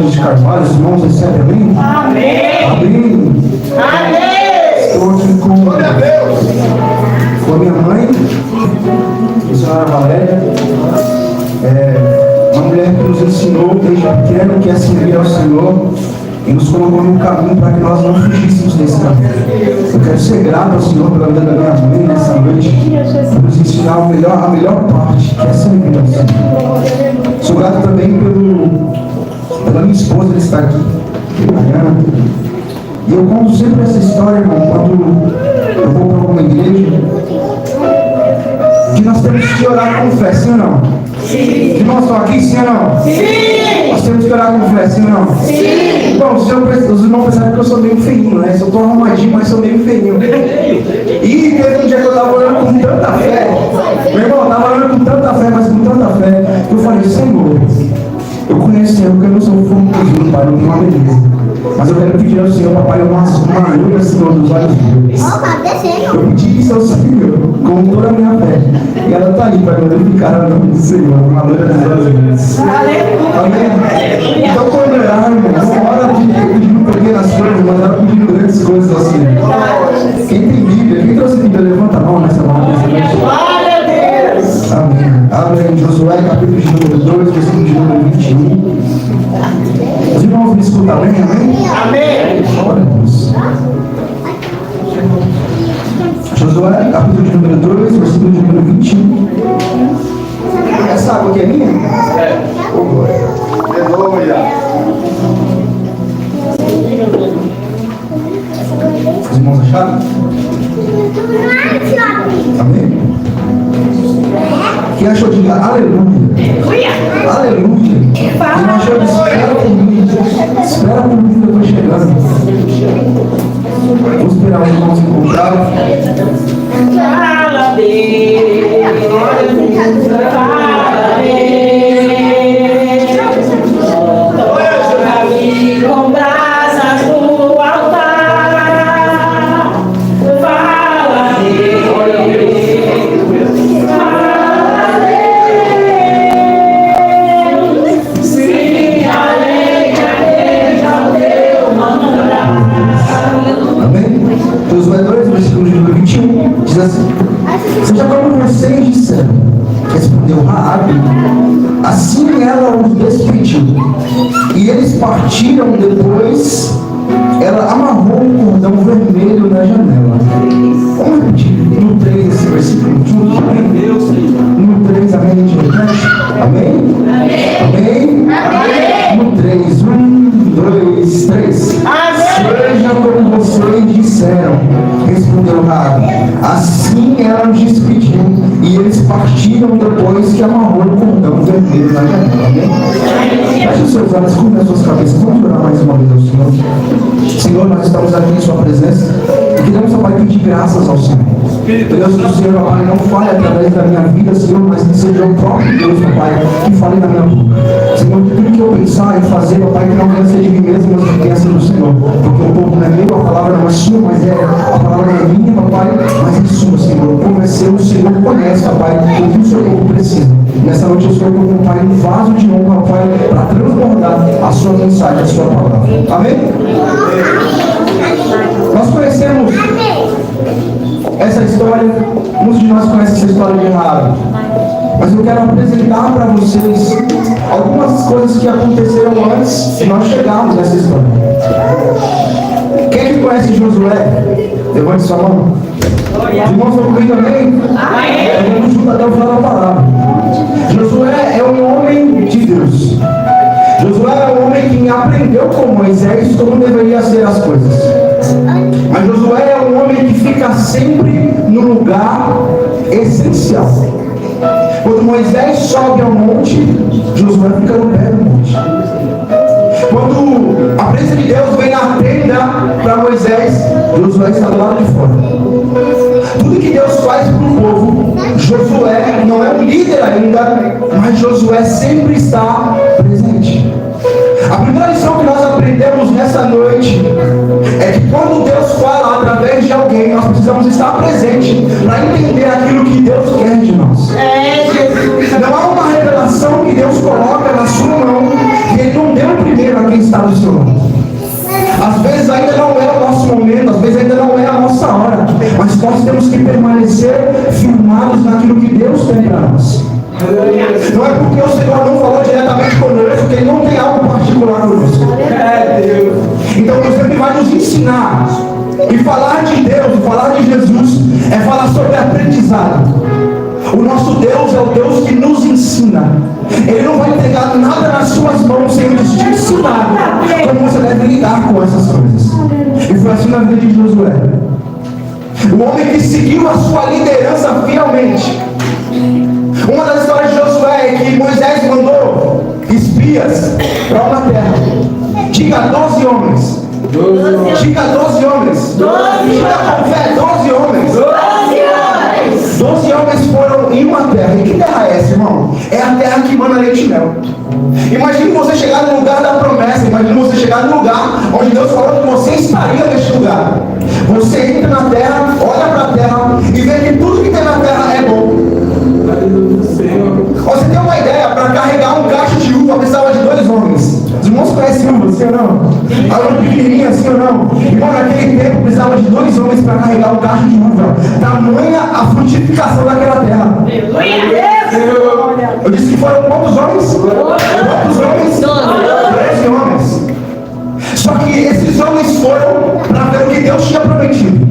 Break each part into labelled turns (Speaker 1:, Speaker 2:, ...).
Speaker 1: Borges de Carvalho, os irmãos recebem, amém?
Speaker 2: Amém.
Speaker 1: Amém.
Speaker 2: Amém.
Speaker 1: Estou aqui com a minha mãe, a senhora Valéria, uma mulher que nos ensinou desde pequeno que é servir ao Senhor e nos colocou num caminho para que nós não fugíssemos desse caminho. Eu quero ser grato ao Senhor pela vida da minha mãe nessa noite, por nos ensinar a melhor parte, que é servir ao Senhor. Sou grato também pela minha esposa que está aqui, Mariana. E eu conto sempre essa história, irmão, quando eu vou para alguma igreja, que nós temos que orar com fé, sim ou não? Sim. Irmãos, estão aqui, sim ou não? Sim. Nós temos que orar com fé, sim ou não? Sim. Bom, os irmãos pensaram que eu sou meio feinho, né? Eu estou arrumadinho, mas sou meio feinho. E teve um dia que eu estava orando com tanta fé, meu irmão, eu estava orando com tanta fé, mas com tanta fé, que eu falei, Senhor, eu conheço o Senhor porque eu não sou fogo, Pai, não tenho uma beleza. Mas eu quero pedir ao Senhor, papai, uma luz, Senhor, dos olhos meus. Eu pedi isso ao Senhor, com toda a minha fé. E ela está aí para glorificar o nome do Senhor, uma luz dos olhos meus. Amém? Então, quando orar, irmão, não ora pedindo pequenas coisas, mas ora pedindo grandes coisas ao Senhor. Quem tem Bíblia, quem trouxe Bíblia, levanta a mão nessa noite. Amém. Abre em Josué, capítulo de número 2, versículo de número 21. Os irmãos me escutam bem, amém? Amém. Glória a Deus. Josué, capítulo de número 2, versículo de número 21. Essa água aqui é minha? É. Oh, glória. Aleluia. Os irmãos acharam? Amém? Quem achou, diga aleluia. Aleluia. Quem não achou, espera por mim. Espera por mim que eu estou chegando. Vamos esperar os irmãos encontrar.
Speaker 2: Fala a Deus. Fala a Deus. Com brasas no altar. Fala a Deus.
Speaker 1: Josué 2, versículo de número 21, diz assim: seja como vocês disseram, respondeu Raabe, assim ela os despediu. E eles partiram depois, ela amarrou um cordão vermelho na janela. Vamos repetir no 3 esse versículo junto, amém? No 3, amém, a gente repete? Amém? Amém? Amém? No 3, 1, 2, 3. Seja como vocês disseram, respondeu Raabe. Assim ela os despediu, e eles partiram depois que amarrou o cordão vermelho na janela. Amém? Feche os seus olhos, curva as suas cabeças. Vamos orar mais uma vez ao Senhor. Senhor, nós estamos aqui em sua presença e queremos, ó Pai, pedir graças ao Senhor. Deus do Senhor, ó Pai, não fale através da minha vida, Senhor, mas que seja o próprio Deus, ó Pai, que fale na minha boca. Senhor, que tudo que eu pensar e fazer, ó Pai, que não venha ser de mim mesmo, mas que venha ser do Senhor. Porque o povo não é meu, a palavra não é sua, mas a palavra não é minha, ó Pai, mas é sua, Senhor. O povo é seu, o Senhor conhece, ó Pai, o que o seu povo precisa. Nessa noite eu estou com o Pai um vaso de honra, ó Pai, para transbordar a sua mensagem, a sua palavra. Amém? Nós conhecemos essa história, muitos de nós conhecem essa história de Raabe, mas eu quero apresentar para vocês algumas coisas que aconteceram antes de nós chegarmos nessa história. Quem que conhece Josué? Levante sua mão. Os irmãos estão comigo também? Vamos juntos até o final da palavra. Josué é um homem de Deus. Josué é um homem que aprendeu com Moisés como deveria ser as coisas. Mas Josué é um homem que fica sempre no lugar essencial. Quando Moisés sobe ao monte, Josué fica no pé do monte. Quando a presença de Deus vem na tenda para Moisés, Josué está do lado de fora. Tudo que Deus faz para o povo, Josué não é um líder ainda, mas Josué sempre está presente. A primeira lição que nós aprendemos nessa noite é que quando Deus fala através de alguém, nós precisamos estar presente para entender aquilo que Deus quer de nós. Não há uma revelação que Deus coloca na sua mão que Ele não deu primeiro tem estado o seu nome. Às vezes ainda não é o nosso momento, às vezes ainda não é a nossa hora, mas nós temos que permanecer firmados naquilo que Deus tem para nós. Não é porque o Senhor não falou diretamente conosco que Ele não tem algo particular conosco. Então Deus sempre vai nos ensinar. E falar de Deus, falar de Jesus, é falar sobre aprendizado. O nosso Deus é o Deus que nos ensina. Ele não vai entregar nada nas suas mãos sem nos te ensinar como você deve lidar com essas coisas. E foi assim na vida de Josué. O homem que seguiu a sua liderança fielmente. Uma das histórias de Josué é que Moisés mandou espias para uma terra. Diga 12 homens. Diga 12 homens. Diga com fé, 12 homens. 12 homens foram em uma terra. E que terra é essa, irmão? É a terra que mana leite e mel. Imagine você chegar no lugar da promessa. Imagine você chegar no lugar onde Deus falou que você estaria neste lugar. Você entra na terra, olha para a terra e vê que tudo que tem na terra é bom. Você tem uma ideia? Para carregar um cacho de uva precisava de 2 homens. Os irmãos conhecem uva, sim ou não? A uva pequenininha, sim ou não? Irmão, naquele tempo precisava de 2 homens para carregar um cacho de uva. Tamanha a frutificação daquela terra. Eu disse que foram quantos homens? Quantos homens? 12 homens. Só que esses homens foram para ver o que Deus tinha prometido.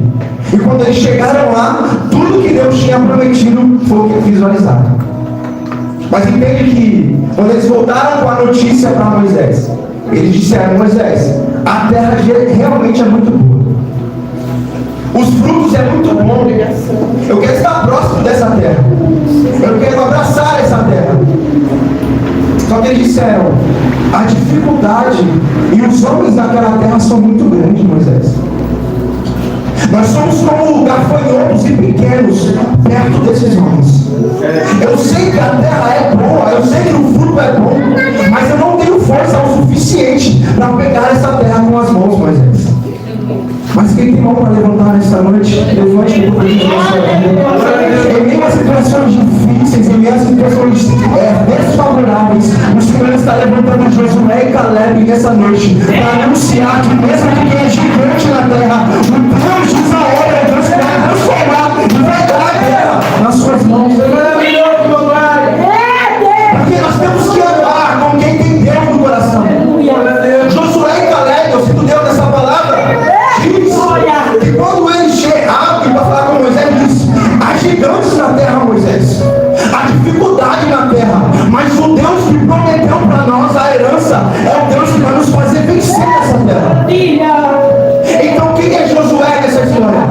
Speaker 1: E quando eles chegaram lá, tudo que Deus tinha prometido foi o que eles visualizaram. Mas entende que quando eles voltaram com a notícia para Moisés, eles disseram: Moisés, a terra realmente é muito boa. Os frutos é muito bom. Eu quero estar próximo dessa terra. Eu quero abraçar essa terra. Só que eles disseram: a dificuldade e os homens daquela terra são muito grandes, Moisés. Nós somos como gafanhotos e pequenos perto desses homens. Eu sei que a terra é boa, eu sei que o fruto é bom, mas eu não tenho força o suficiente para pegar essa terra com as mãos, Moisés. Mas quem tem mão para levantar nessa noite, levante um pouco de nossa vida. Em meio a situações difíceis, em meio a situações desfavoráveis, o Senhor está levantando Josué e Caleb nessa noite para anunciar que mesmo que tenha gigante na terra, o Deus de Israel é Deus que vai transformar e vai dar a terra nas suas mãos. Porque nós temos que andar com quem tem Deus no coração. Josué e Caleb, eu sinto Deus nessa palavra, diz que quando eles chegaram para falar com Moisés, diz: há gigantes na terra, Moisés, há dificuldade na terra, mas o Deus que prometeu para nós a herança é o Deus que vai nos fazer vencer essa terra. Então quem é Josué nessa história?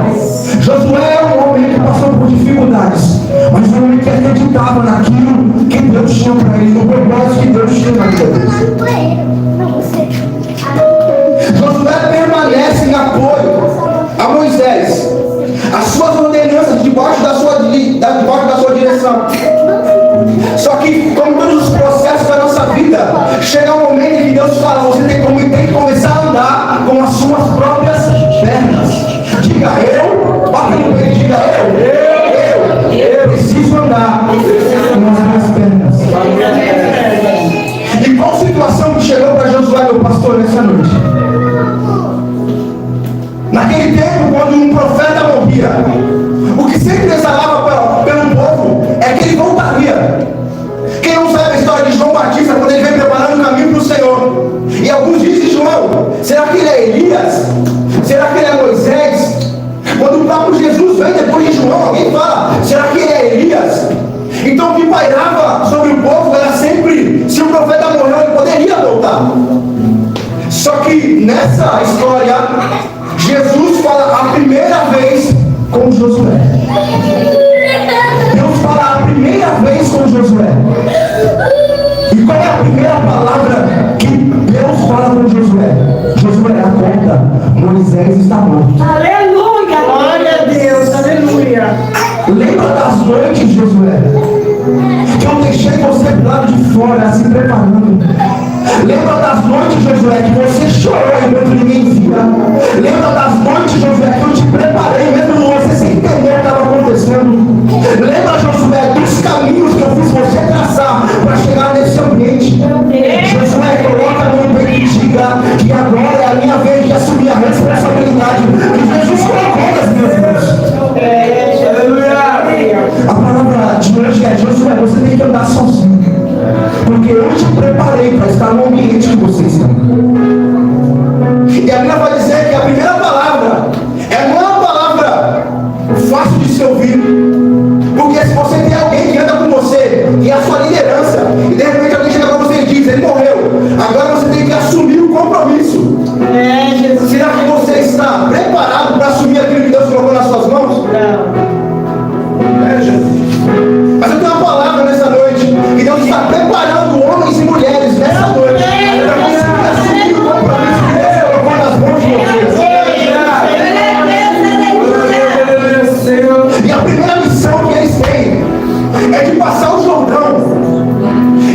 Speaker 1: Josué é um homem que passou por dificuldades, mas um homem que acreditava naquilo que Deus tinha para ele, no propósito que Deus tinha na vida dele. Josué permanece em apoio a Moisés, as suas ordenanças debaixo da sua direção. Só que, como todos os processos da nossa vida, chega um momento em que Deus fala: você tem que começar a andar com as suas próprias pernas. Diga eu, bata no peito, diga eu preciso andar com as minhas pernas. E qual situação que chegou para Josué, meu pastor, nessa noite? Naquele tempo, quando um profeta morria, o que sempre exalava pelo povo é que ele voltaria. Quem não sabe a história de João Batista, quando ele vem preparando o caminho para o Senhor, e alguns dizem: João, será que ele é Elias? Será que ele é Moisés? Quando o próprio Jesus vem depois de João, alguém fala: será que ele é Elias? Então o que pairava sobre o povo era sempre: se o profeta morreu, ele poderia voltar. Só que nessa história, Jesus fala a primeira vez com Josué. Deus fala a primeira vez com Josué. E qual é a primeira palavra que Deus fala com Josué? Josué, acorda, Moisés está morto.
Speaker 2: Aleluia! Glória a Deus, aleluia!
Speaker 1: Lembra das noites, Josué, que eu deixei você do lado de fora se preparando. Lembra das noites, Josué, que você chorou enquanto ninguém via. Lembra das noites, Josué, que eu te preparei mesmo você sem entender o que estava acontecendo. Lembra, Josué, dos caminhos que eu fiz você traçar para chegar nesse ambiente. Josué, coloca no peito e diga: declarar que agora é a minha vez de assumir a responsabilidade que Jesus colocou nas minhas mãos. A palavra de hoje é: Josué, você tem que andar sozinho, porque eu te preparei para estar no ambiente que você está. E a Bíblia vai dizer que a primeira palavra não é uma palavra fácil de se ouvir, porque se você tem alguém que anda com você, que é a sua liderança, e de repente alguém chega para você e diz: ele morreu, agora você tem que assumir o compromisso. Será que você está preparado para assumir aquilo que Deus colocou nas suas mãos?
Speaker 2: Não.
Speaker 1: Mas eu tenho uma palavra nessa noite, que Deus está preparando homens e mulheres nessa noite para conseguir assumir o compromisso que Deus colocou nas mãos de vocês. E a primeira missão que eles têm é de passar o Jordão.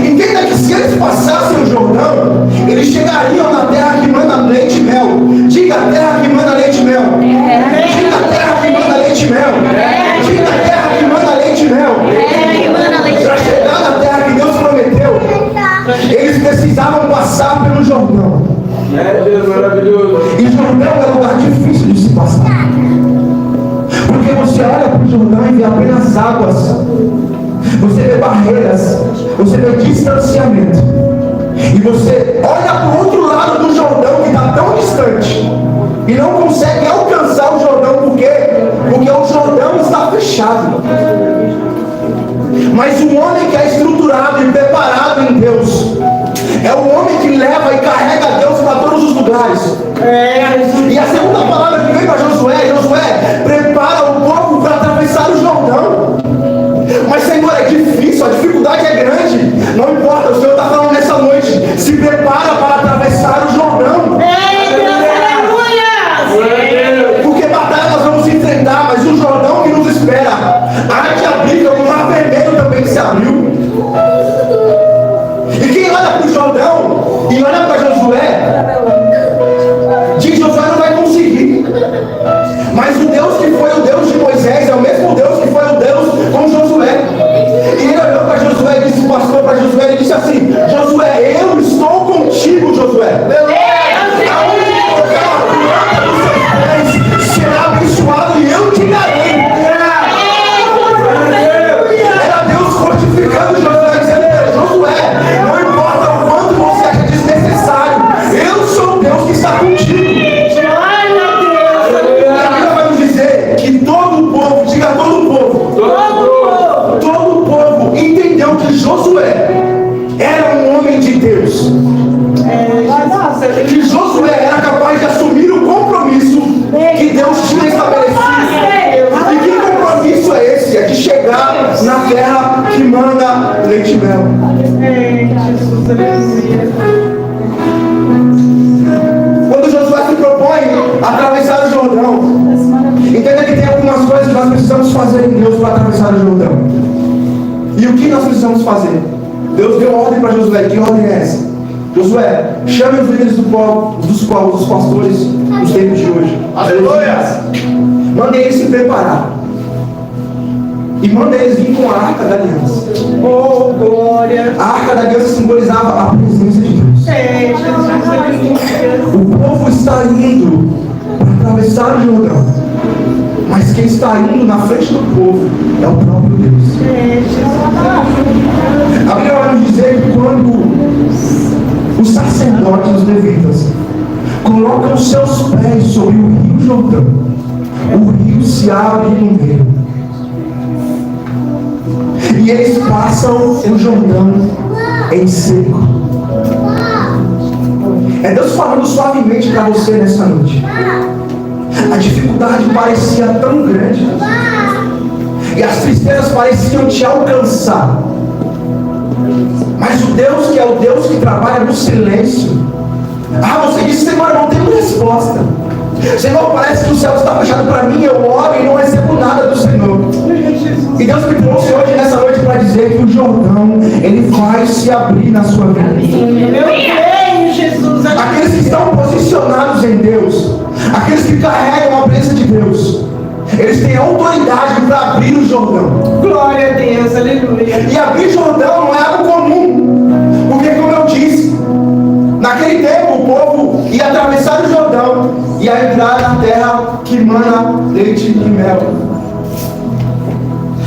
Speaker 1: Entenda que se eles passassem o Jordão, eles chegariam na terra que manda leite e mel. Diga: a terra que manda leite e mel. Diga: a terra que manda leite e mel. Diga: a terra que manda leite e mel. Para chegar na terra que Deus prometeu, eles precisavam passar pelo Jordão.
Speaker 3: Deus maravilhoso.
Speaker 1: E Jordão é um lugar difícil de se passar, porque você olha para o Jordão e vê apenas águas, você vê barreiras, você vê distanciamento, e você olha para o outro lado do Jordão que está tão distante e não consegue alcançar o Jordão. Por quê? Porque o Jordão está fechado. Mas um homem que é estruturado e preparado em Deus é o homem que leva e carrega Deus para todos os lugares. E a segunda palavra que vem para Josué: Josué, prepara o povo para atravessar o Jordão. Mas, Senhor, é difícil, a dificuldade é grande. Não importa, o Senhor está falando nessa noite: se prepara para atravessar o Jordão. Porque batalha nós vamos enfrentar, mas o Jordão que nos espera há de abrir, como o Mar Vermelho também se abriu. E quem olha para o Jordão e olha para Josué, diz: Josué não vai conseguir. Mas o Deus que foi o Deus de Moisés é o mesmo Deus que foi o Deus com Josué. E ele olhou para Josué e disse, pastor para Josué, ele disse assim: Josué, eu estou contigo, Josué. Aonde colocar a planta dos seus pés será abençoado e eu te darei. Era Deus fortificando Josué, dizendo: Josué, não importa o quanto você acha desnecessário, eu sou o Deus que está contigo. E a Bíblia vai nos dizer que todo o povo, diga todo o povo, todo o povo entendeu que Josué era um homem de Deus. Que Josué era capaz de assumir o compromisso que Deus tinha estabelecido. E que compromisso é esse? É de chegar na terra que manda leite e mel. Quando Josué se propõe a atravessar o Jordão, entenda que tem algumas coisas que nós precisamos fazer em Deus para atravessar o Jordão. E o que nós precisamos fazer? Deus deu ordem para Josué. Que ordem é essa? Josué, chame os líderes do povo, dos povos, dos pastores dos tempos de hoje. Aleluia! Mande eles se preparar. E manda eles vir com a Arca da Aliança.
Speaker 2: Oh, glória!
Speaker 1: A Arca da Aliança simbolizava a presença de Deus. O povo está indo para atravessar o Jordão, mas quem está indo na frente do povo é o próprio Deus. A Bíblia vai nos dizer que quando os sacerdotes, os levitas, colocam seus pés sobre o rio Jordão, o rio se abre no meio. E eles passam o Jordão em seco. É Deus falando suavemente para você nessa noite. A dificuldade parecia tão grande e as tristezas pareciam te alcançar. Mas o Deus que é o Deus que trabalha no silêncio. Você disse: Senhor, não tenho resposta. Senhor, parece que o céu está fechado para mim. Eu oro e não recebo nada do Senhor. E Deus me trouxe hoje nessa noite para dizer que o Jordão, ele vai se abrir na sua vida.
Speaker 2: Eu creio, Jesus.
Speaker 1: Aqueles que estão posicionados em Deus, aqueles que carregam a presença de Deus, eles têm autoridade para abrir o Jordão.
Speaker 2: Glória a Deus, aleluia.
Speaker 1: E abrir Jordão não é algo comum, porque, como eu disse, naquele tempo o povo e a entrar na terra que mana leite e mel.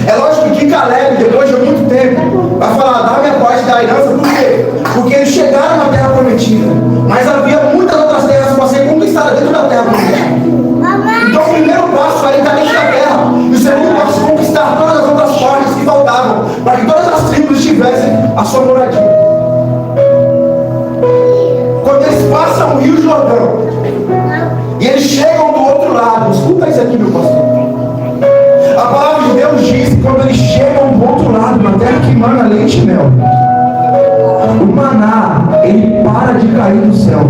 Speaker 1: É lógico que Caleb, depois de muito tempo, vai falar: dá minha parte da herança. Por quê? Porque eles chegaram na terra prometida, mas havia muitas outras terras para ser conquistadas dentro da terra prometida. Então o primeiro passo era entrar dentro da terra, e o segundo passo é conquistar todas as outras partes que faltavam, para que todas as tribos tivessem a sua moradia. Quando eles passam o Rio Jordão e eles chegam do outro lado, escuta isso aqui, meu pastor. A palavra de Deus diz que quando eles chegam do outro lado, na terra que mana leite e mel, o maná, ele para de cair do céu.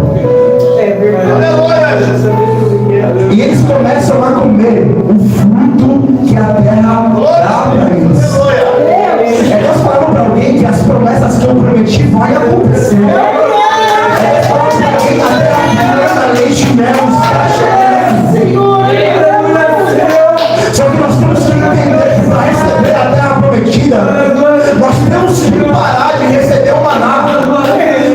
Speaker 2: É verdade.
Speaker 1: E eles começam a comer o fruto que a terra dá para eles. É Deus falando para alguém que as promessas que eu prometi vão acontecer. É Deus falando para alguém que a terra que mana leite e mel está chegando. Só que nós temos que entender que para receber a terra prometida, nós temos que parar de receber o maná.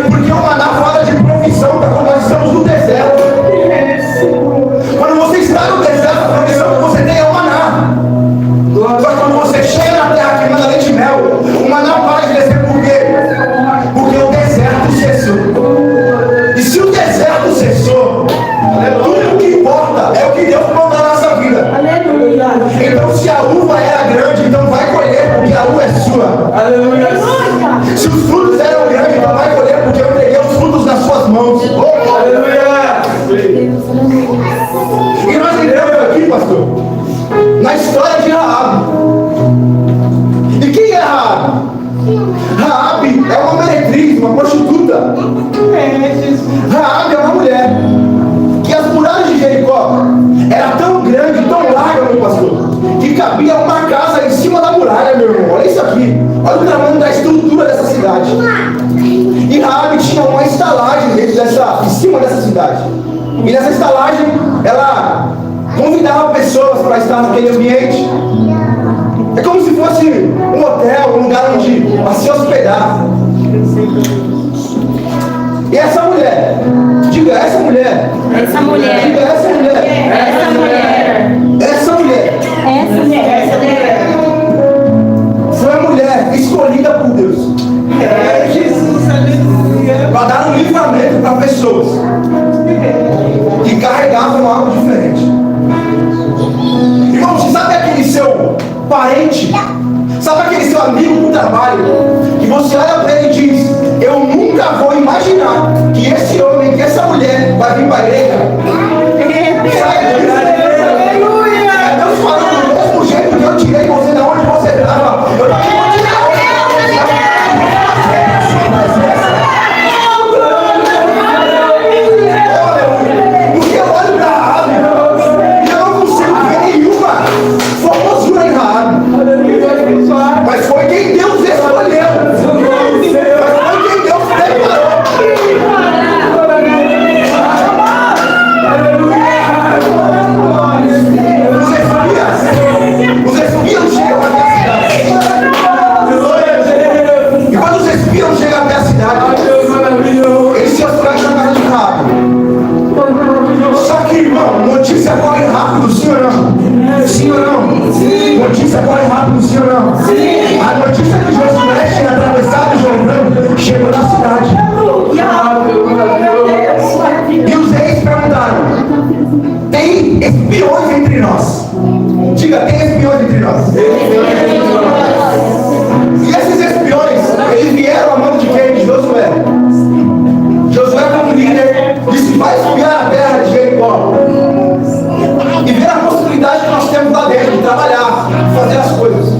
Speaker 1: Porque o maná fala de provisão para quando nós estamos no deserto. Quando você está no deserto, a provisão que você tem é o maná. Só que quando você chega na terra que manda leite e mel, o maná para de descer. Por quê? Porque o deserto cessou. E se o deserto cessou, tudo o que importa é o que Deus mandou na nossa vida. Então se a uva era grande, então vai colher, porque a uva é sua.
Speaker 3: Aleluia.
Speaker 1: Se os frutos eram grandes, então vai colher, porque eu entreguei os frutos nas suas mãos.
Speaker 3: Aleluia.
Speaker 1: E nós entramos aqui, pastor, na história de Raabe. E quem é Raabe? Raabe é uma meretriz, uma prostituta. Raabe é uma mulher que as muralhas de Jericó era tão grande, tão larga, meu pastor, que cabia uma casa em cima da muralha, meu irmão. Olha isso aqui. Olha o tamanho da estrutura dessa cidade. E Raabe tinha uma estalagem em cima dessa cidade. E nessa estalagem, ela convidava pessoas para estar naquele ambiente. É como se fosse um hotel, um lugar onde para se hospedar. E essa mulher, diga essa mulher.
Speaker 4: Essa mulher.
Speaker 1: Diga essa mulher.
Speaker 4: Essa mulher.
Speaker 1: Essa mulher.
Speaker 4: Essa mulher.
Speaker 1: Foi a mulher escolhida por Deus
Speaker 2: É Jesus, aleluia.
Speaker 1: para dar um livramento para pessoas que carregavam algo diferente. Irmão, você sabe aquele seu parente? Sabe aquele seu amigo do trabalho? Que você olha para ele e diz: eu nunca vou imaginar que esse homem, que essa mulher vai vir para a igreja. Sabe disso? É Deus falando do mesmo jeito que eu tirei você de onde você estava. Eu também vou tirar você da onde você estava. Porque eu olho para Raabe e eu não consigo ver nenhuma formosura em Raabe. Mas foi quem Deus escolheu. Mas foi quem Deus preparou. Os espiões chegam até a cidade. E quando os espiões chegam até a cidade, eles se hospedam na casa de Raabe. Só que, irmão, notícia corre rápido, sim ou não? Sim ou não? Sim. Notícia corre rápido, sim ou não? Sim. A notícia que Josué tinha atravessado o Jordão chegou na cidade. E os reis perguntaram: tem espiões entre nós? Diga, tem espiões entre nós? E esses espiões, eles vieram a mão de quem? De Josué. Josué, como líder, disse: vai espiar a terra de Jericó e ver a possibilidade que nós temos lá dentro de trabalhar, de fazer as coisas.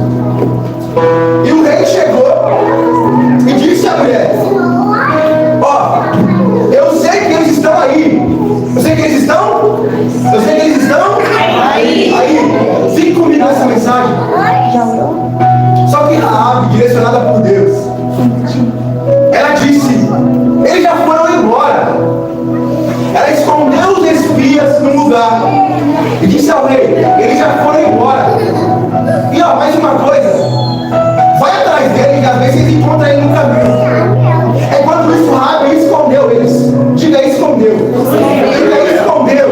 Speaker 1: E o rei chegou e disse à mulher: ó, eu sei que eles estão aí. Eu sei que eles estão? Eu sei que eles estão aí. Fique comigo nessa mensagem. Só que Raabe, direcionada por Deus, ela disse: eles já foram embora. Ela escondeu os espias num lugar e disse ao rei: eles já foram embora. E ó, mais uma coisa, vai atrás dele, que às vezes vocês encontram ele no caminho. É quando isso Raabe escondeu eles. Diga, escondeu. Diga, escondeu.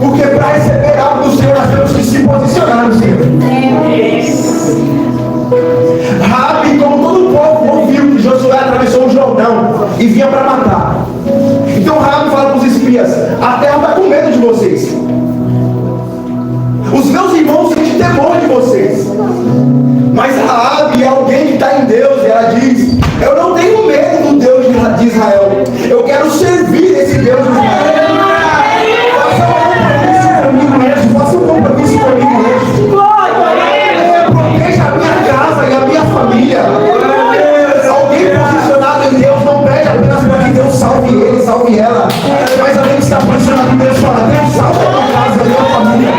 Speaker 1: Porque para receber algo do Senhor, nós temos que se posicionar no Senhor. Raabe, como todo o povo ouviu que Josué atravessou o Jordão e vinha para matar. Então Raabe fala para os espias: a terra está com medo de vocês. Os meus irmãos sentem temor de vocês. Mas Raabe é alguém que está em Deus, e ela diz: eu não tenho medo do Deus de Israel. Eu quero servir esse Deus de Israel. Faça um compromisso comigo hoje. Proteja a minha casa e a minha família. Alguém posicionado em Deus não pede apenas para que Deus salve ele, salve ela. Mas alguém que está posicionado em Deus fala: Deus, salve a minha casa, a minha família.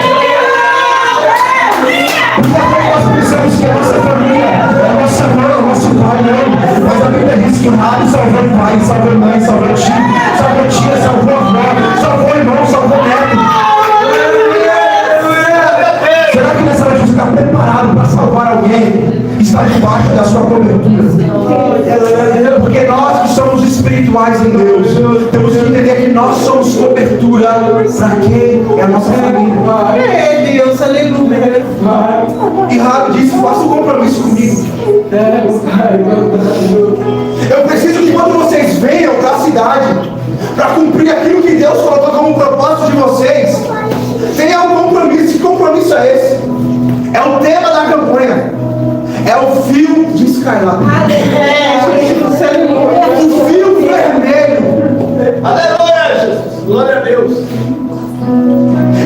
Speaker 1: Porque nós pensamos que a nossa família é a nossa mãe, é o nosso pai, não. Mas a Bíblia diz que o Raabe salvou o pai, salvou a mãe, salvou o tio, salvou a tia, salvou a avó, salvou o irmão, salvou o neto. Será que nessa noite você está preparado para salvar alguém que está debaixo da sua cobertura? Porque nós que somos espirituais em Deus, temos que entender que nós somos cobertura para quem é a nossa família.
Speaker 2: Deus, aleluia.
Speaker 1: E Raabe disse: faça um compromisso comigo. Eu preciso que quando vocês venham para a cidade, para cumprir aquilo que Deus colocou como propósito de vocês, tenha um compromisso. Que compromisso é esse? É o tema da campanha. É o fio de Skylab. O fio vermelho. Aleluia, Jesus. Glória a Deus.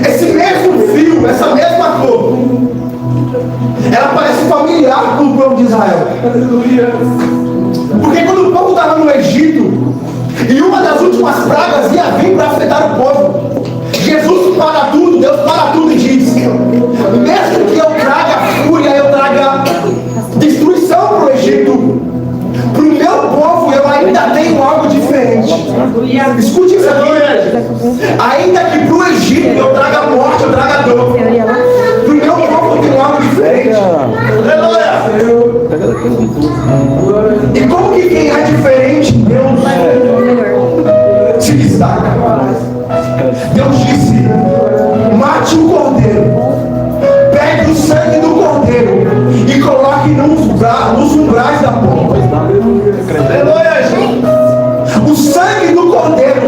Speaker 1: Esse mesmo fio, essa mesma cor, ela parece familiar com o povo de Israel. Porque quando o povo estava no Egito, e uma das últimas pragas ia vir para afetar o povo, Jesus para tudo, Deus para tudo e diz: mesmo que eu traga fúria, eu traga destruição para o Egito, para o meu povo eu ainda tenho algo diferente. Escute isso aqui. Ainda que para o Egito eu traga morte, eu traga dor, para o meu povo eu tenho algo diferente. E como que quem é diferente em Deus se destaca? Deus disse: mate o cordeiro, pegue o sangue do cordeiro e coloque nos umbrais da porta. O sangue do cordeiro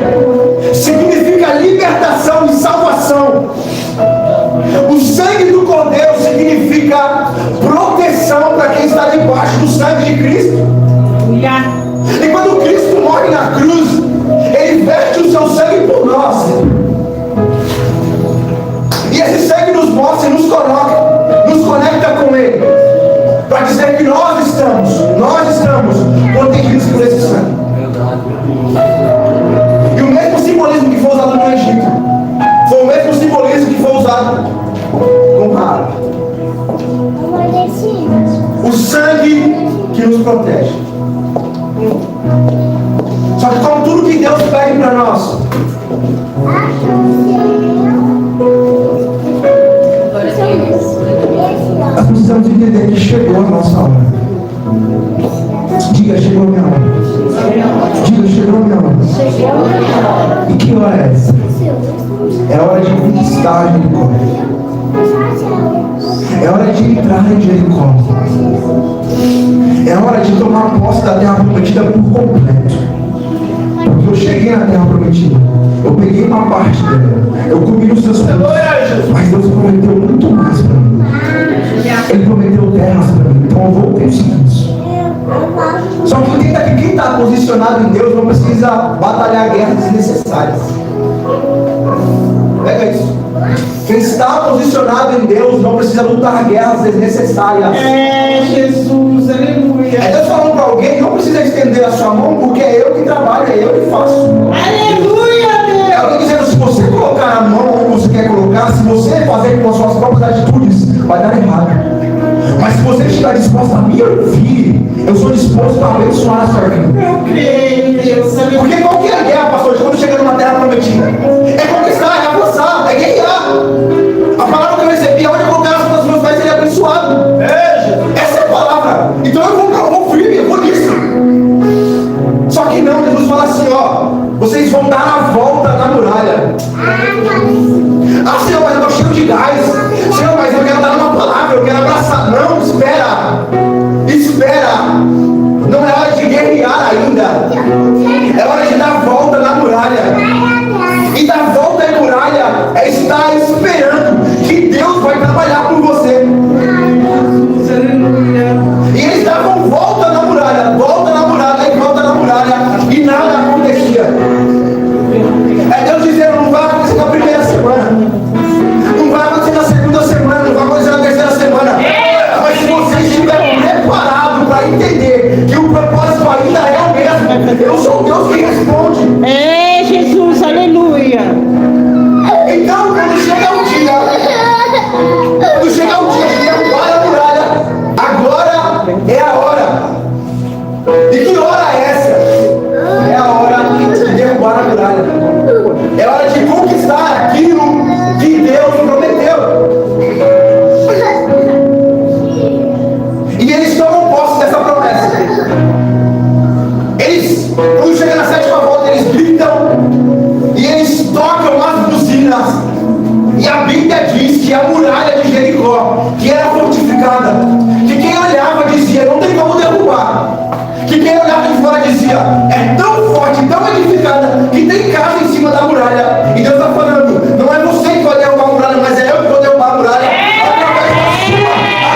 Speaker 1: significa libertação e salvação. O sangue do cordeiro significa proteção para quem está debaixo do sangue de Cristo. E quando Cristo morre na cruz, Ele verte o seu sangue por nós. E esse sangue nos mostra e nos conecta com Ele, para dizer que nós estamos protegidos por esse sangue. E o mesmo simbolismo que foi usado no Egito foi o mesmo simbolismo que foi usado com Raabe. O sangue que nos protege. Só que como tudo que Deus pede para nós, nós precisamos entender que chegou a nossa hora. Diga: chegou a minha hora. Diga: chegou a minha hora. E que hora é essa? É hora de conquistar Jericó. É hora de entrar em Jericó. É hora de tomar posse da terra prometida por completo. Porque eu cheguei na terra prometida, eu peguei uma parte dela, eu comi os seus frutos, mas Deus prometeu muito mais para mim. Ele prometeu terras para mim, então eu vou conseguir isso. Só que entenda que quem está posicionado em Deus não precisa batalhar guerras desnecessárias. Pega isso. Quem está posicionado em Deus não precisa lutar guerras desnecessárias.
Speaker 2: Jesus, aleluia.
Speaker 1: É Deus falando para alguém: não precisa estender a sua mão, porque é eu que trabalho, é eu que faço.
Speaker 2: Aleluia, Deus.
Speaker 1: É alguém dizendo: se você colocar a mão onde você quer colocar, se você fazer com as suas próprias atitudes, vai dar errado. Mas se você estiver disposto a me ouvir, eu sou disposto a abençoar a sua vida.
Speaker 2: Eu creio, Deus, aleluia.
Speaker 1: Porque qual que é a guerra, pastor, de quando chega numa terra prometida? É conquistar, é avançar, é guerrear. A palavra que eu recebi, onde eu colocar as suas mãos vai ser abençoado. Essa é a palavra. Então eu vou firme, eu vou nisso. Só que não, Jesus fala assim: ó, vocês vão dar a volta na muralha. E a Bíblia diz que a muralha de Jericó, que era fortificada, que quem olhava dizia, não tem como derrubar. Que quem olhava de fora dizia, é tão forte, tão edificada, que tem casa em cima da muralha. E Deus está falando, não é você que vai derrubar a muralha, mas é eu que vou derrubar a muralha. Através da sua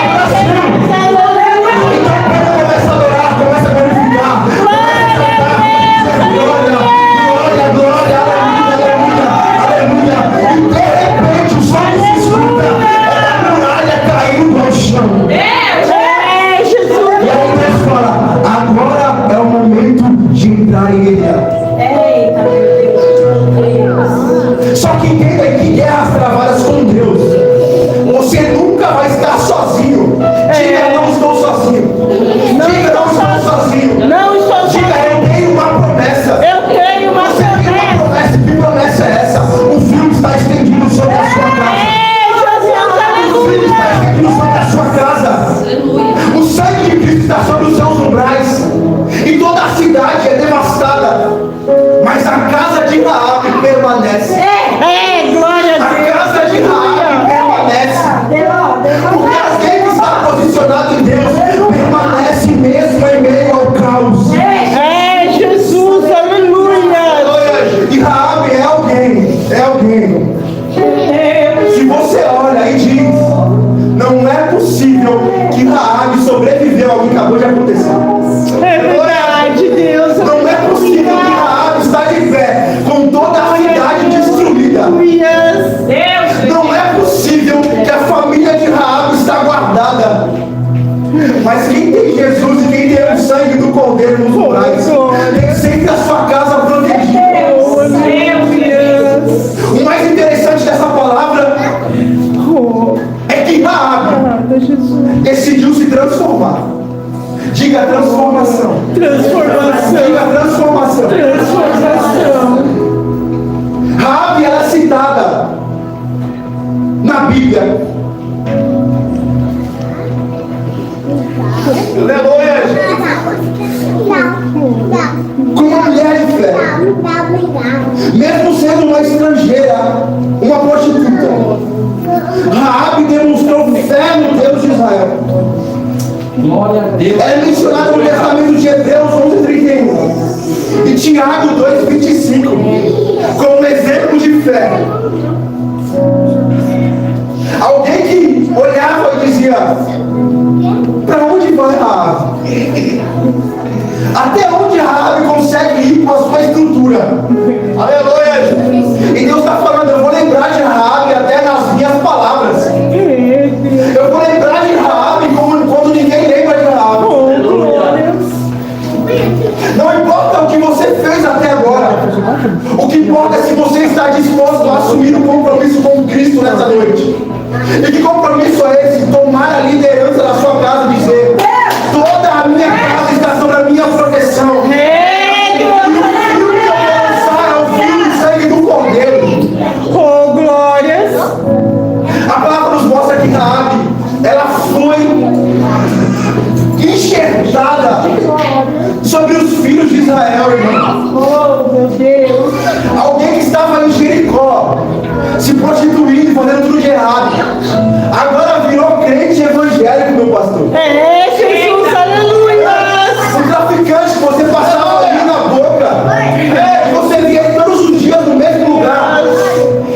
Speaker 1: adoração. Então Pedro começa a adorar, começa a glorificar, começa a cantar, glória, glória, glória, aleluia, aleluia, aleluia. E de repente o som se escuta, é a muralha caindo ao chão. E aí Deus fala, agora é o momento de entrar em guerra.
Speaker 4: Eita, meu Deus.
Speaker 1: Só que entenda que guerras travadas com Deus, você nunca vai estar sozinho. Diga, não estou sozinho. Diga, não estou sozinho.
Speaker 2: Não estou
Speaker 1: Diga, eu tenho uma promessa.
Speaker 2: Eu tenho uma
Speaker 1: Você tem uma promessa. Que promessa é essa? O fio está estendido sobre a sua casa. O fio está estendido sobre a sua casa. O sangue de Cristo está sobre os seus umbrais. E toda a cidade é devastada. Mas a casa de Raabe permanece.
Speaker 2: glória
Speaker 1: A casa de Raabe permanece. Porque aquele que está posicionado em Deus permanece mesmo em meio ao caos.
Speaker 2: Jesus, aleluia.
Speaker 1: E Raabe é alguém. Se você olha e diz, não é possível que Raabe sobreviveu ao que acabou de acontecer.
Speaker 2: É verdade, Deus.
Speaker 1: Não é possível que Raabe está de pé com toda a cidade destruída. Não é possível que a família de Raabe está guardada. Mas quem tem Jesus e quem tem o sangue do Cordeiro nos umbrais, tem sempre a sua casa protegida. O mais interessante dessa palavra é que Raabe decidiu se transformar. Diga transformação. Diga transformação. Raabe ela é citada na Bíblia. Aleluia. Como uma mulher de fé. Mesmo sendo uma estrangeira, uma prostituta, Raabe demonstrou fé no Deus de Israel.
Speaker 3: Glória a Deus.
Speaker 1: Ela é mencionada no Testamento de Hebreus 11:31 e Tiago 2:25 como exemplo de fé. Alguém que olhava e dizia, para onde vai Raabe? Até onde Raabe consegue ir com a sua estrutura? Aleluia! E Deus está falando, eu vou lembrar de Raabe até nas minhas palavras. Eu vou lembrar de Raabe quando ninguém lembra de Raabe. Não importa o que você fez até agora. O que importa é se você está disposto a assumir um compromisso com Cristo nessa noite. E que compromisso é esse? Tomar a liderança da sua casa e dizer, toda a minha casa está sob a minha proteção. E o fio que eu vou lançar é o fio do sangue do Cordeiro.
Speaker 2: Glórias.
Speaker 1: A palavra nos mostra que Raabe, ela foi enxertada sobre os filhos de Israel, irmão.
Speaker 2: Meu Deus.
Speaker 1: Alguém que estava em Jericó, se prostituindo e fazendo tudo de errado, agora virou crente evangélico, meu pastor.
Speaker 2: Jesus, aleluia.
Speaker 1: O traficante que você passava ali na boca, você via ele todos os dias no mesmo lugar,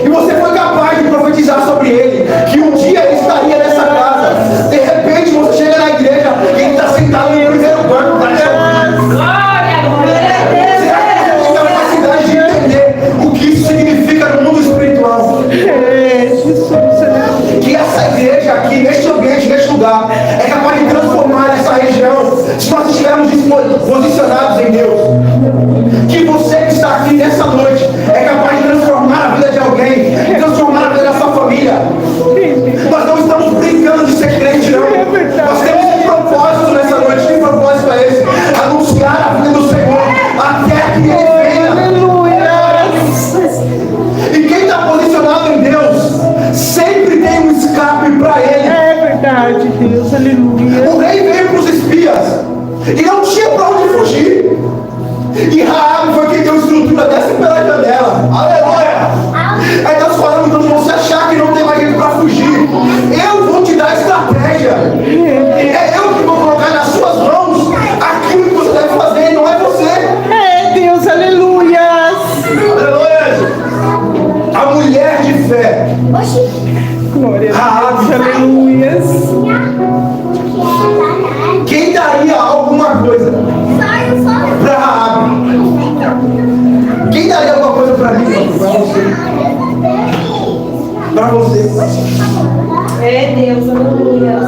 Speaker 1: e você foi capaz de profetizar sobre ele, que um dia ele estaria nessa casa. De repente você chega na igreja e ele está sentado no primeiro banco da igreja. Será que você tem a capacidade de entender o que isso significa no mundo espiritual? Que essa igreja aqui, neste ambiente, neste lugar, é capaz de transformar essa região, se nós estivermos posicionados em Deus. Que você que está aqui nessa noite é capaz de transformar a vida de alguém, transformar a vida da sua família. Nós não estamos brincando de ser crente, não. Nós temos um propósito nessa noite. Que propósito é esse? Anunciar a vida do Senhor até que Ele venha. E quem está posicionado em Deus sempre tem um escape para ele.
Speaker 2: É verdade, Deus, aleluia.
Speaker 1: O rei veio para os espias e não tinha para onde fugir. E Raabe foi quem deu estrutura, desce pela janela. Aleluia! Aí Deus falando, quando você achar que não
Speaker 2: Glória a
Speaker 1: Raabe.
Speaker 2: Deus, aleluias.
Speaker 1: Quem daria alguma coisa para Raabe? Quem daria alguma coisa para mim? Para você. Para você.
Speaker 4: É Deus, aleluia.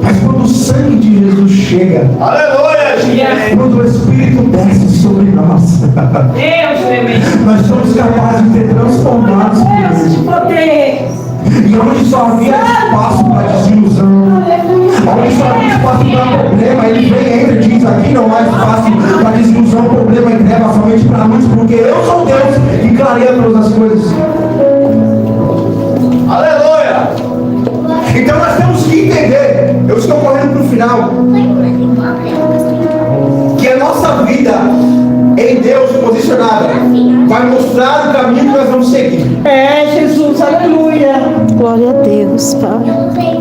Speaker 1: Mas quando o sangue de Jesus chega,
Speaker 3: Aleluia, Jesus.
Speaker 1: quando o Espírito desce sobre nós,
Speaker 4: Deus tremendo.
Speaker 1: nós somos capazes de ser transformados por
Speaker 4: Deus de
Speaker 1: Ele.
Speaker 4: poder.
Speaker 1: E onde só havia espaço para desilusão, onde só havia espaço para problema, Ele vem e entra e diz: aqui não há espaço para desilusão, problema e treva, somente para luz, porque eu sou Deus e clareia todas as coisas.
Speaker 3: Aleluia.
Speaker 1: Então nós temos que entender, eu estou correndo para o final, que a nossa vida em Deus posicionada vai mostrar o caminho que nós vamos seguir.
Speaker 2: É, Jesus, aleluia.
Speaker 5: Glória a Deus, Pai.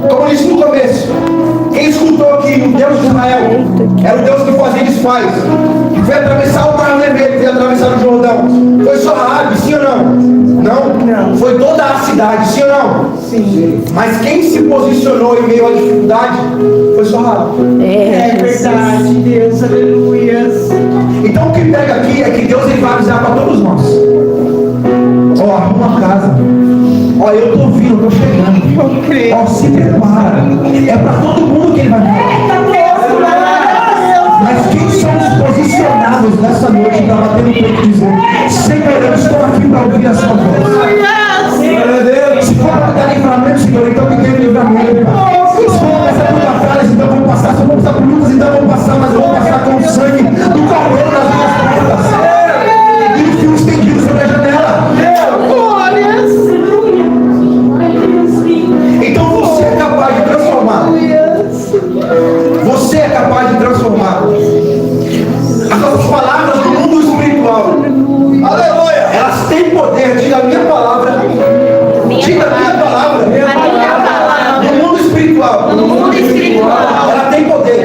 Speaker 1: Como eu disse no começo, quem escutou que o Deus de Israel era o Deus que fazia e desfaz, foi atravessar o Mar Vermelho, foi atravessar o Jordão, foi só Raabe, sim ou não? Não?
Speaker 2: Não.
Speaker 1: Foi toda a cidade, sim ou não?
Speaker 2: Sim.
Speaker 1: Mas quem se posicionou em meio à dificuldade foi só Raabe.
Speaker 2: É verdade, Deus, aleluias.
Speaker 1: Então o que pega aqui é que Deus ele vai avisar para todos nós. Ó, arruma a casa. Ó, eu tô vindo, eu tô chegando.
Speaker 2: Eu creio.
Speaker 1: Ó, se prepara. É para todo mundo que ele vai vir. Mas quem somos posicionados nessa noite para bater no peito e dizer: Senhor, eu estou aqui para ouvir a sua voz. Se for para dar livramento, Senhor, então me dê livramento. Se for para passar por batalhas, então vamos passar. Se for para passar por lutas, então vamos passar. Mas vamos passar com o sangue do Cordeiro nas minhas portas. E o fio estendido sobre a janela.
Speaker 2: Glórias.
Speaker 1: Então você é capaz de transformar. Você é capaz de transformar. As nossas palavras do mundo espiritual, aleluia, elas têm poder. Diga a minha palavra. Diga a minha palavra. No mundo espiritual. Ela tem poder.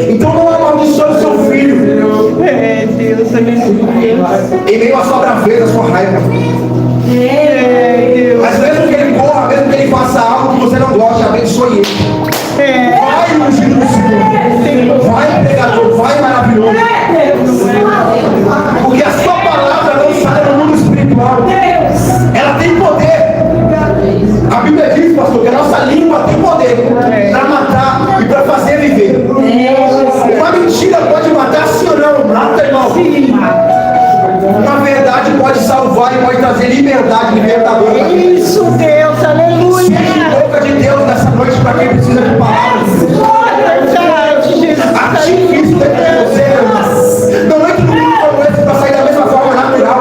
Speaker 1: Então não amaldiçoe o seu filho
Speaker 2: É, Deus, aleluia.
Speaker 1: em meio à sua braveza, à sua raiva.
Speaker 2: É, Deus.
Speaker 1: Mas mesmo que ele corra, mesmo que ele faça algo que você não gosta, abençoe ele.
Speaker 2: É,
Speaker 1: Vai, ungido do Senhor. Vai, pregador. Vai, maravilhoso. Porque a sua palavra não sai no mundo espiritual. Ela tem poder. A Bíblia diz, pastor, que a nossa língua tem poder para matar e para fazer viver. Uma mentira pode matar, sim ou não? Mata, irmão. Uma verdade pode salvar e pode trazer liberdade libertadora para quem
Speaker 2: isso, Deus, aleluia.
Speaker 1: boca de Deus nessa noite para quem precisa de palavras.
Speaker 2: Verdade, Jesus.
Speaker 1: Ative isso dentro de você, irmão. Não entre no mundo como esse para sair da mesma forma natural,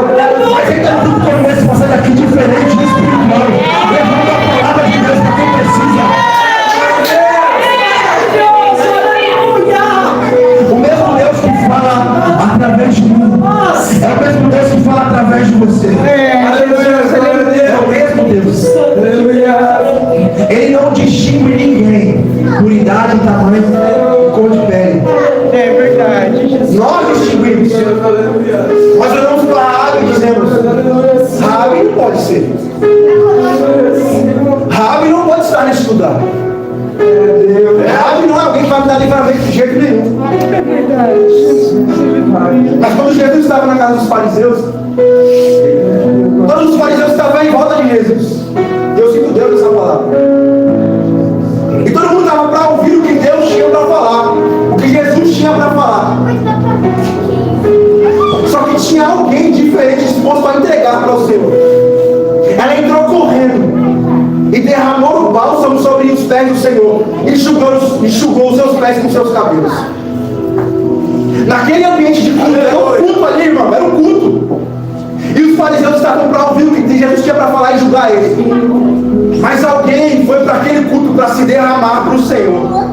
Speaker 1: mas entra no mundo como esse para sair daqui diferente e espiritual. Levando a palavra de Deus para quem precisa. O mesmo Deus que fala através de mim é o mesmo Deus que fala através de você. É o mesmo Deus. Ele não distingue ninguém por idade, tamanho, cor de pele.
Speaker 2: É verdade, Jesus.
Speaker 1: Nós distinguimos. Nós olhamos para Raabe e dizemos: Raabe não pode ser. Raabe não pode estar nesse lugar. Raabe não é alguém que vai me dar livramento de jeito nenhum.
Speaker 2: É verdade, Jesus.
Speaker 1: Mas quando Jesus estava na casa dos fariseus, todos os fariseus estavam em volta de Jesus. Deus se deu essa palavra. E todo mundo estava para ouvir o que Deus tinha para falar, o que Jesus tinha para falar. Só que tinha alguém diferente disposto a entregar para o Senhor. Ela entrou correndo e derramou o bálsamo sobre os pés do Senhor, e enxugou os seus pés com seus cabelos. Naquele ambiente de culto, era um culto ali, irmão, era um culto. E os fariseus estavam para ouvir o que Jesus tinha para falar e julgar ele. Mas alguém foi para aquele culto para se derramar para o Senhor.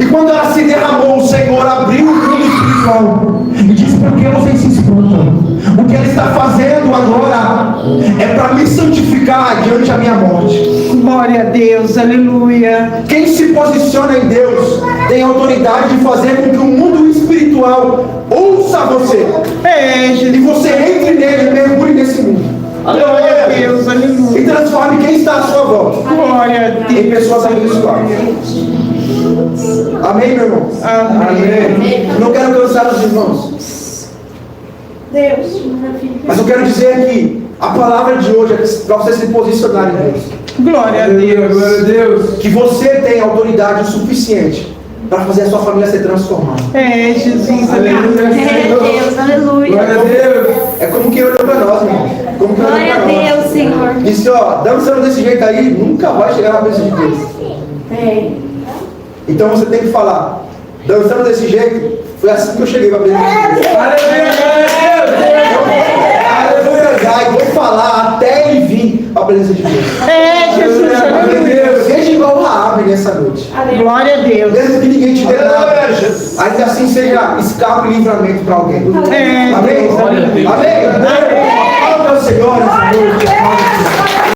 Speaker 1: E quando ela se derramou, o Senhor abriu o mundo espiritual e disse: por que vocês se espantam? O que ela está fazendo agora é para me santificar diante da minha morte.
Speaker 2: Glória a Deus, aleluia.
Speaker 1: Quem se posiciona em Deus tem autoridade de fazer com que o mundo espiritual ouça você.
Speaker 2: É,
Speaker 1: E
Speaker 2: Jesus.
Speaker 1: você entre nele e mergulhe nesse mundo.
Speaker 3: Aleluia.
Speaker 2: Glória a Deus.
Speaker 1: em pessoas abençoadas. Amém, meu irmão?
Speaker 2: Amém.
Speaker 1: Não quero cansar os irmãos,
Speaker 4: Deus.
Speaker 1: mas eu quero dizer aqui, a palavra de hoje é para você se posicionar em Deus.
Speaker 2: Glória a Deus.
Speaker 1: Que você tem autoridade o suficiente para fazer a sua família ser transformada.
Speaker 2: É, Jesus. Aleluia.
Speaker 5: Deus, aleluia.
Speaker 1: Glória a Deus. É como quem olhou para nós, irmão. Como quem olhou
Speaker 5: Glória a
Speaker 1: para nós.
Speaker 5: Deus, Senhor.
Speaker 1: Disse, ó, dançando desse jeito aí, nunca vai chegar na presença de Deus. Então você tem que falar, dançando desse jeito, foi assim que eu cheguei para a presença de Deus. E vou falar até ele vir para a presença de Deus.
Speaker 2: É, Jesus. Aleluia.
Speaker 1: Seja igual o Raabe nessa noite.
Speaker 2: Glória a Deus.
Speaker 1: Mesmo que ninguém te dê nada, ainda assim seja escape e livramento para alguém.
Speaker 2: É.
Speaker 1: Amém? Amém? Amém? Fala para o Senhor nessa noite.